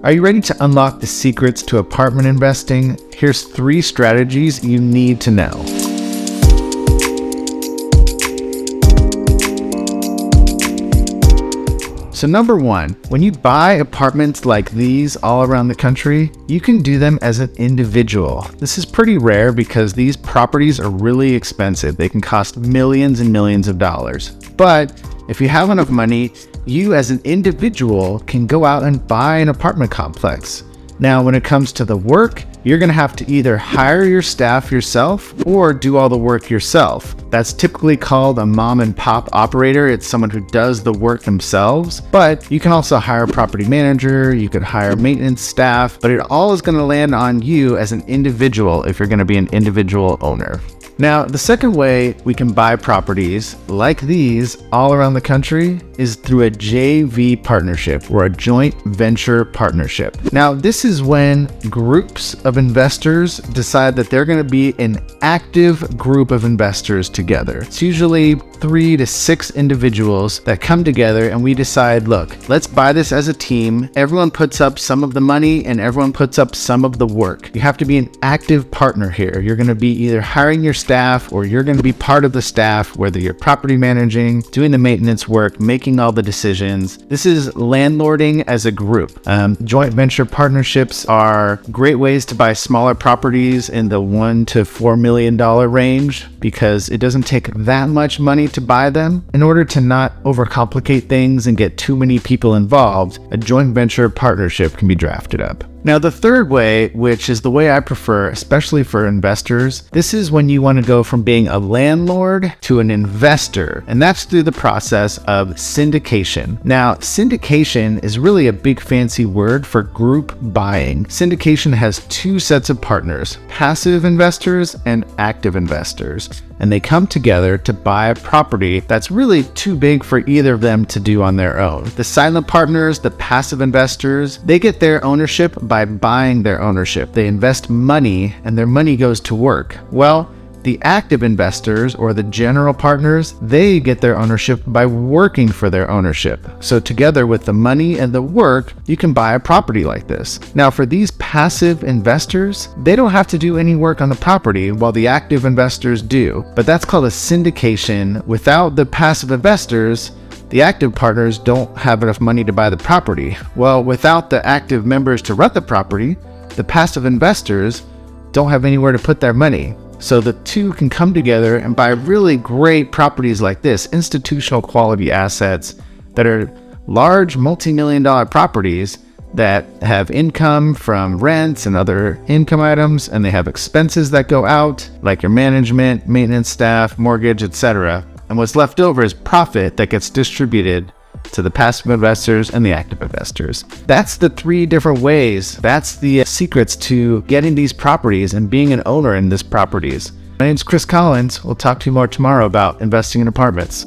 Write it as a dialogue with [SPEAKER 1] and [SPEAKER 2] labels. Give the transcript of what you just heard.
[SPEAKER 1] Are you ready to unlock the secrets to apartment investing? Here's 3 strategies you need to know. So number 1, when you buy apartments like these all around the country, you can do them as an individual. This is pretty rare because these properties are really expensive. They can cost millions and millions of dollars. But if you have enough money, you as an individual can go out and buy an apartment complex. Now, when it comes to the work, you're going to have to either hire your staff yourself or do all the work yourself. That's typically called a mom and pop operator. It's someone who does the work themselves, but you can also hire a property manager, you could hire maintenance staff, but it all is going to land on you as an individual if you're going to be an individual owner. Now, the second way we can buy properties like these all around the country is through a JV partnership or a joint venture partnership. Now, this is when groups of investors decide that they're going to be an active group of investors together. It's usually 3 to 6 individuals that come together and we decide, look, let's buy this as a team. Everyone puts up some of the money and everyone puts up some of the work. You have to be an active partner here. You're going to be either hiring your staff or you're going to be part of the staff, whether you're property managing, doing the maintenance work, making all the decisions. This is landlording as a group. Joint venture partnerships are great ways to buy smaller properties in the $1 to $4 million range because it doesn't take that much money to buy them. In order to not overcomplicate things and get too many people involved, a joint venture partnership can be drafted up. Now, the third way, which is the way I prefer, especially for investors, this is when you want to go from being a landlord to an investor, and that's through the process of syndication. Now, syndication is really a big fancy word for group buying. Syndication has 2 sets of partners, passive investors and active investors, and they come together to buy a property that's really too big for either of them to do on their own. The silent partners, the passive investors, they get their ownership by buying their ownership. They invest money and their money goes to work. Well, the active investors or the general partners, they get their ownership by working for their ownership. So together with the money and the work, you can buy a property like this. Now, for these passive investors, they don't have to do any work on the property while the active investors do. But that's called a syndication. Without the passive investors, the active partners don't have enough money to buy the property. Well, without the active members to rent the property, the passive investors don't have anywhere to put their money. So the 2 can come together and buy really great properties like this, institutional quality assets that are large multi-million dollar properties that have income from rents and other income items, and they have expenses that go out, like your management, maintenance staff, mortgage, etc. And what's left over is profit that gets distributed to the passive investors and the active investors. That's the 3 different ways. That's the secrets to getting these properties and being an owner in these properties. My name's Chris Collins. We'll talk to you more tomorrow about investing in apartments.